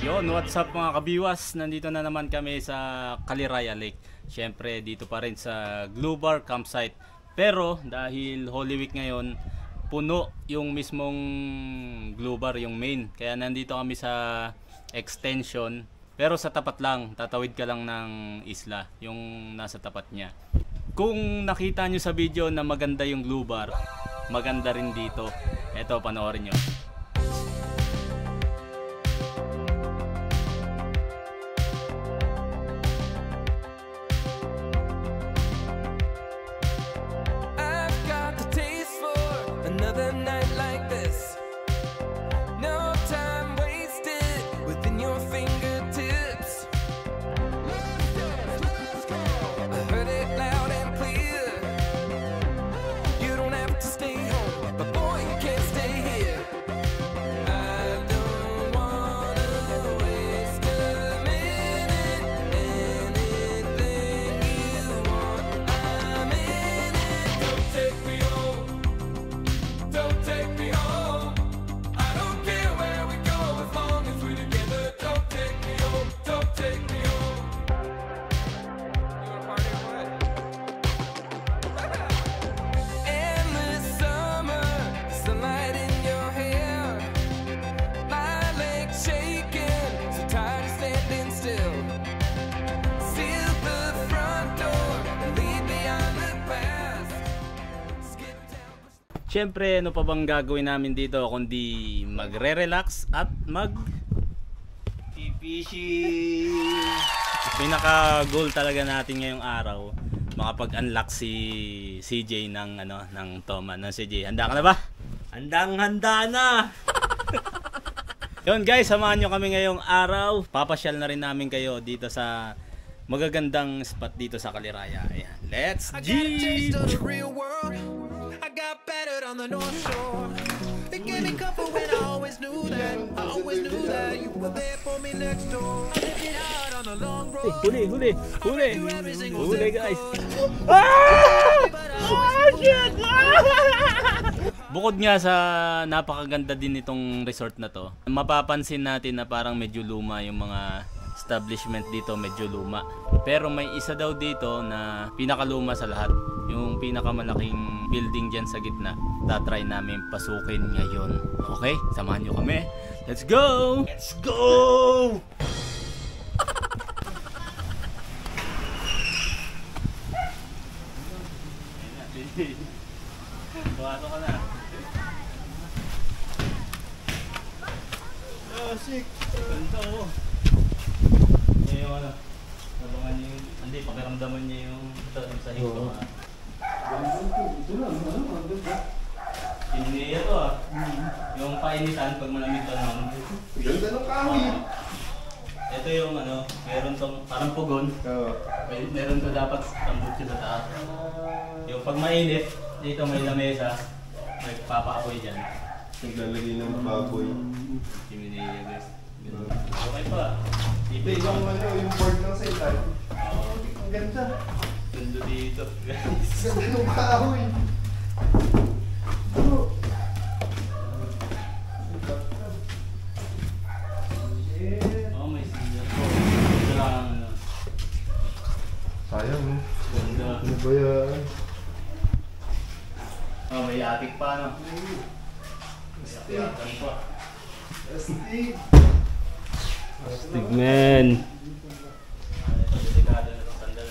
Yon, what's up mga kabiwas? Nandito na naman kami sa Caliraya Lake. Siyempre dito pa rin sa Glue Bar Campsite. Pero dahil Holy Week ngayon, puno yung mismong Glue Bar, yung main. Kaya nandito kami sa extension. Pero sa tapat lang, tatawid ka lang ng isla, yung nasa tapat niya. Kung nakita nyo sa video na maganda yung Glue Bar, maganda rin dito. Eto, panoorin nyo. Siyempre, ano pa bang gagawin namin dito kundi magre-relax at mag-fishing. Pinaka-goal talaga natin ngayong araw, makapag-unlock si CJ ng Toma. CJ, handa ka na ba? Handang-handa na. Yun guys, samahan nyo kami ngayong araw. Papasyal na rin namin kayo dito sa magagandang spot dito sa Caliraya. Ayan, let's G! I got battered on the North Shore. They gave me comfort when I always knew that. I always knew that you were there for me next door. I lived it hard on the long road. Huli guys. Ah! Oh shit! Bukod nga sa napakaganda din itong resort na to, mapapansin natin na parang medyo luma yung mga establishment dito, medyo luma. Pero may isa daw dito na pinakaluma sa lahat, yung pinakamalaking building dyan sa gitna. Tatry namin pasukin ngayon. Okay, samahan nyo kami. Let's go! Let's go! Buhato ka na. Oh, sick! Ganda oh. Yung ano, nabangan niyo yung, hindi, pakiramdaman niyo yung sahig ko ha. Ito lang, ang ganda. Hindi ito ah. Yung painitan pag malamig panahon. Ganda ng kahoy. Ito yung ano, meron tong parang pugon. Meron to dapat tambutso sa taas. Yung pag mainit, dito may lamesa, may papaapoy dyan. Naglalagay ng baboy. Chiminea guys. Okay pa. Hindi, yung board lang sa ilan. Ang ganda. Ganda dito guys. Ganda ng kahoy. Oh, may sinyal. Ganda lang ano. Sayang no? Ganda. Ano ba yan? Oh, may attic pa no? May attic pa. Astig. Astig man. Ito, delikado na itong sandal.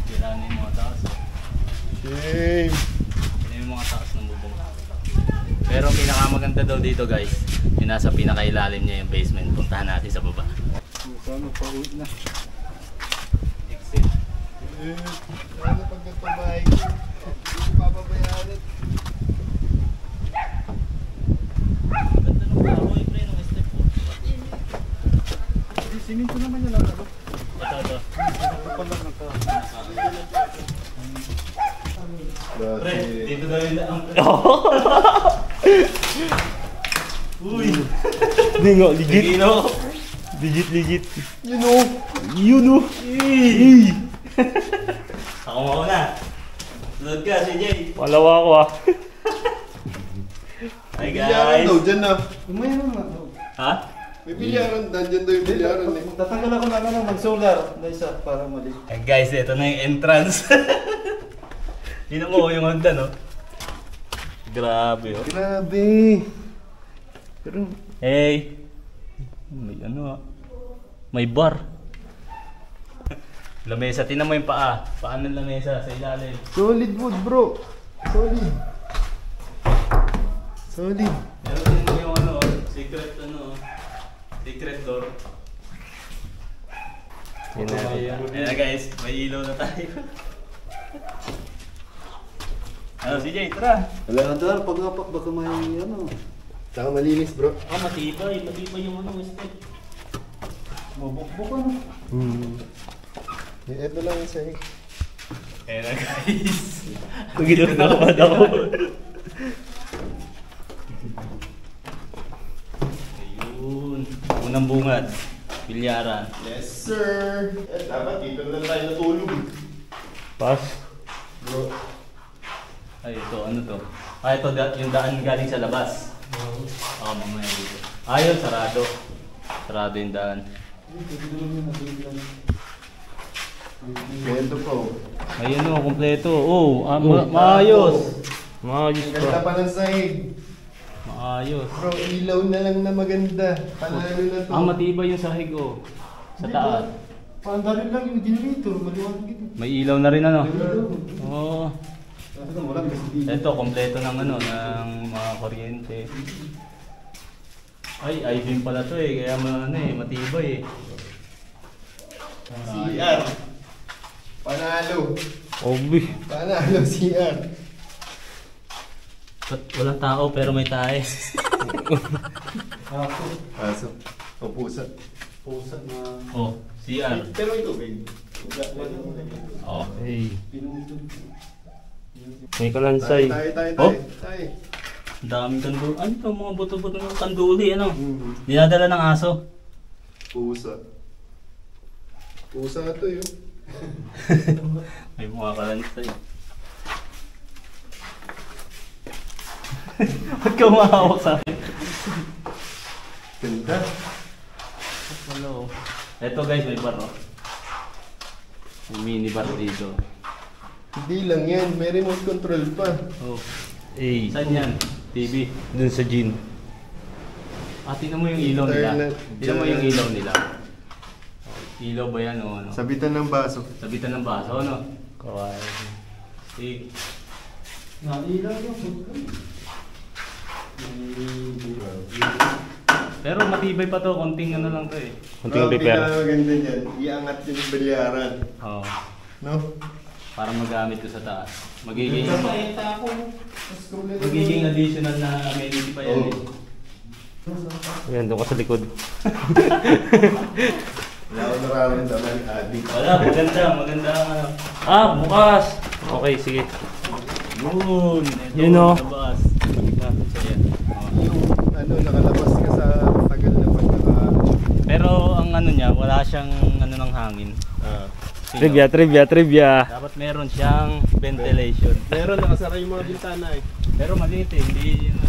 Tiranin yung mga taas. Shame. Tiranin yung mga taas ng bubong. Pero pinakamaganda daw dito guys, yung nasa pinakailalim niya yung basement. Puntahan natin sa baba. Sana pa-uwi na. Exit. Ano pag nagpabay ko? Hindi ko papabayaran. Ganda ng kahoy pre, ng step po. Siminto naman yung lang. Ito. Kapal lang na to. Pre, dito daw yung daang pre. Uy! Hindi nga, legit. Ligino! Legit. You know! Ako mauna. Sunod ka, CJ. Malawa ko ah. Ay, Hi Bilyaran guys. daw, dyan na. Mayroon na. Ha? May bilyaran, nandyan daw yung bilyaran eh. Tatanggal ako ng ano, mag-solar na isa para mali. Hey guys, ito na yung entrance. Tingnan mo yung hagdan, no? Grabe, oh. Grabe. Pero, Hey. May ano, ah. May bar. Lamesa, tingnan mo yung paa. Paa ng lamesa sa ilalim. solid wood bro. Solid. Solid. Meron din mo yung ano, secret secret door. Ayan guys, may ilaw na tayo. Ano, CJ, tara. Wala. Tandaan, pag napak baka may ano. Saka malinis bro. Ah, matibay yung ano, step. Mabukbuk ano. Ito lang yung sahig. Ayan na guys. Ginagawa ako. Ayun. Unang bungad. Bilyaran. Yes sir. Dapat dito na tayo natulog. Pas. Bro. Ay, ito. Ano to? Ah, ito yung daan galing sa labas. Oo, mamaya dito. Ayun, sarado. Sarado yung daan. Ganito po. Ayun o, kompleto. Oh, maayos. Maayos Ganda pa ng sahig. Maayos. Bro, ilaw na lang na maganda. Panalo na to. Ang matibay yung sahig oh. Sa taas. Paandarin lang yung generator, maliwanag ito. May ilaw na rin ano. Ilaw. Oo. Wala kasi dito. Ito, kompleto ng ano, ng mga kuryente. Ay, I-beam pala to eh. Kaya matibay eh. CR. Panalo. Obi. Panalo CR. Ba't walang tao pero may tae? Aso. O pusa. Pusa na Oh, CR. Pero ito, babe. Oh. Hey, pinutol. may kalansay. Oh? Tayo. Ang daming kanduli. Ano ito, mga buto-buto ng kanduli, ano? Dinadala ng aso. Pusa. Pusa to yun. May mga kalansay. Ba't ka umahawak sa akin? Ganda. Hello. Ito guys, may bar oh. May mini bar dito. Hindi lang yan. May remote control pa. Oh. Hey, Saan yan? TV. dun sa gin. Ah, tingnan mo yung ilaw nila. Internet. Tingnan mo yung ilaw nila. Ilaw ba yan o ano? Sabitan ng baso. Sabitan ng baso, ano? Kawaii. Sige. Nailaw yung Pero matibay pa to, konting ano lang to eh. Kunting Bro, repair. maganda dyan. Iangat yung bilyaran. Oo. No? Para magamit ko sa taas. Magiging Kapayata ako. Mas kulay. magiging additional na amenity pa yan eh. Ayan, doon ka sa likod. Wala akong nararamdaman, adik. Wala, maganda. Ah, bukas! Okay, sige. Yun. Ito, Yun, oh. labas. So, yan. Oh. Ano, nakalabas ka sa tagal na pagkaka... Pero ang ano niya, wala siyang ano ng hangin. Sino? Trivia. Dapat meron siyang ventilation. Meron, nakasara yung mga bintana eh. Pero maliit eh, hindi yun.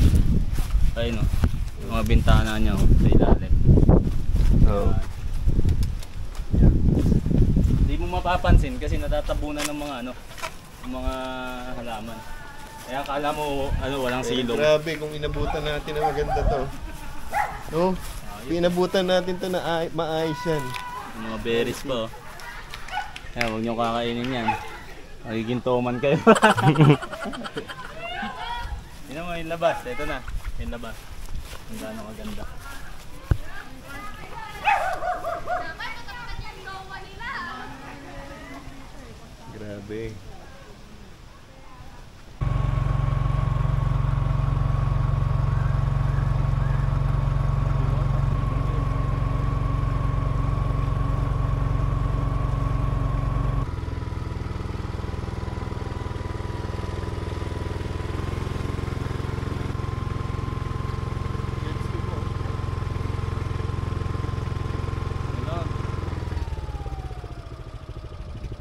Ayun o. Mga bintana niya oh, sa ilalim. Oo. Hindi mo mapapansin kasi natatabunan ng mga ano, ng mga halaman. Kaya akala mo ano, walang silong. Grabe kung inabutan natin na maganda to. No? Kung inabutan natin to na maayos yan. Yung mga berries pa oh. Kaya huwag niyo kakainin yan. Magiging toman kayo. Tingnan mo yung labas, ito na. Yung labas. Ang gano'ng kaganda. Grabe.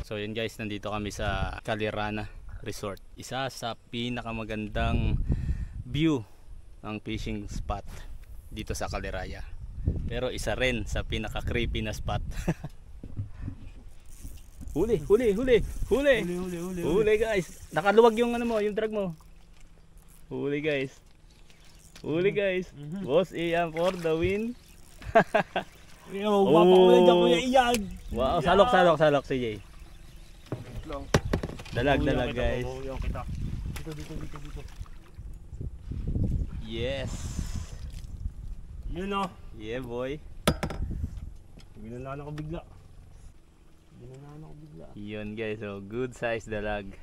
So yun guys, nandito kami sa Calirana Resort. Isa sa pinakamagandang view ang fishing spot dito sa Caliraya. Pero isa rin sa pinaka creepy na spot. Huli guys. Nakaluwag yung ano mo, yung drag mo. Huli guys. Boss Ian for the win. Wow, salok si Jay. Dalag guys. Dito. Yes. Yun o. Yeah boy. Binanaan ako bigla. Yun guys, so good size dalag.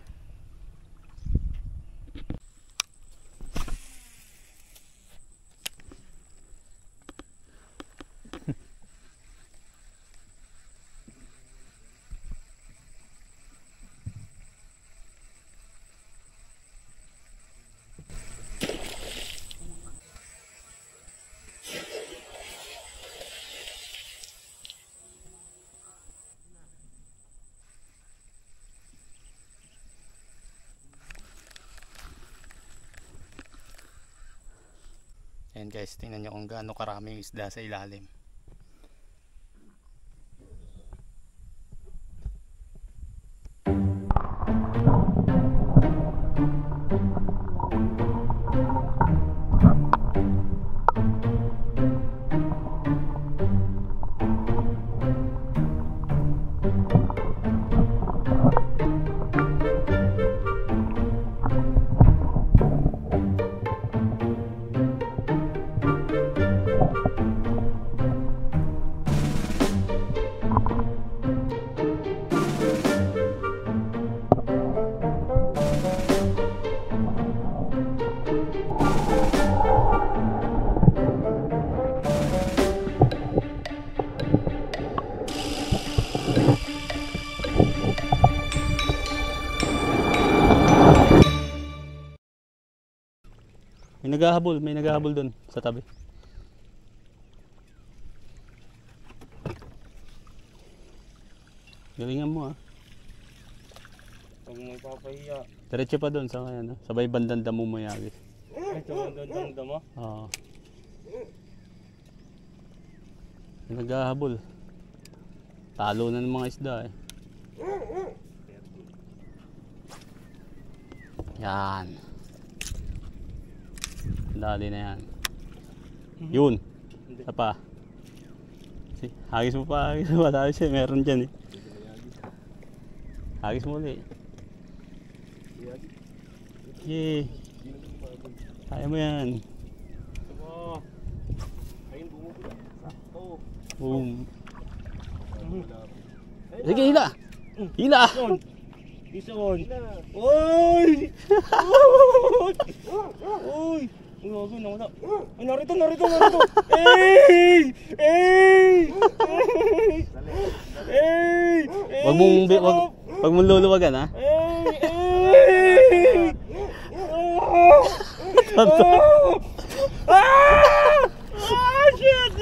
Ayan guys, tingnan nyo kung gaano karaming isda sa ilalim. May naghahabol doon sa tabi. Galingan mo ah. Huwag mo ipapahiya. Diretso pa doon sa kanya, no? Sabay bandang damo mo yagis. Ito ang damo? Oo. May naghahabol. Talo na ng mga isda eh. Yan. Dali na yan. Yun. Isa pa. Hagis mo pa. Dali siya. Meron dyan eh. Hagis mo ulit. Yay. Kaya mo yan. Boom. Sige, hila. Hila. Ison. Oy! Oy! Uy, nawala. Ay, narito. Wag mong luluwagan ha. Shit!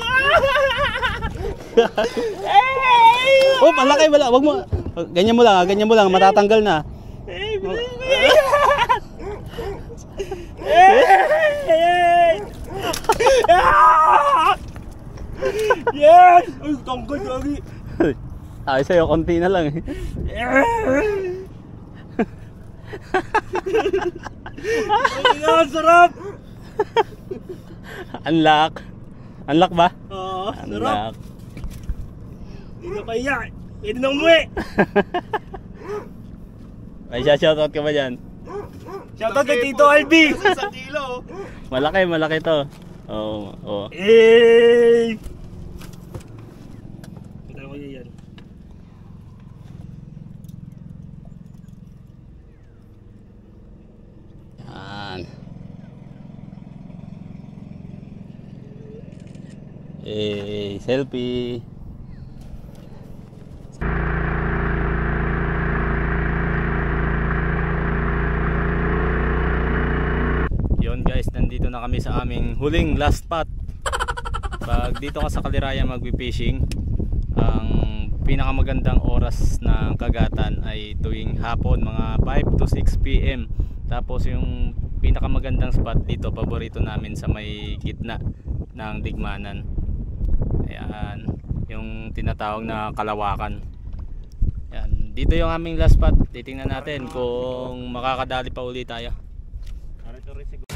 Oh, malaki wala. Wag mo. Ganyan mo lang, matatanggal na. Yes! Ay, tanggal lagi. Ay, sa'yo, konti na lang eh. Ay, sarap! Unlock. Unlock ba? Oo, sarap. Unlock. Hindi na kaya. Pwede na umuwi. May shoutout ka ba dyan? Shoutout kay Tito Albi. Sa kilo. Malaki to. Oo. Hey! Kita ko yan. Yan. Selfie. Yun guys, nandito na kami sa aming huling last spot. Pag dito ka sa Caliraya magpi-fishing, ang pinakamagandang oras ng kagatan ay tuwing hapon mga 5 to 6 PM. Tapos yung pinakamagandang spot dito, paborito namin sa may gitna ng Digmanan. Ayan, yung tinatawag na Kalawakan. Ayan, dito yung aming last spot. Titingnan natin kung makakadali pa uli tayo. Narito rin siguro.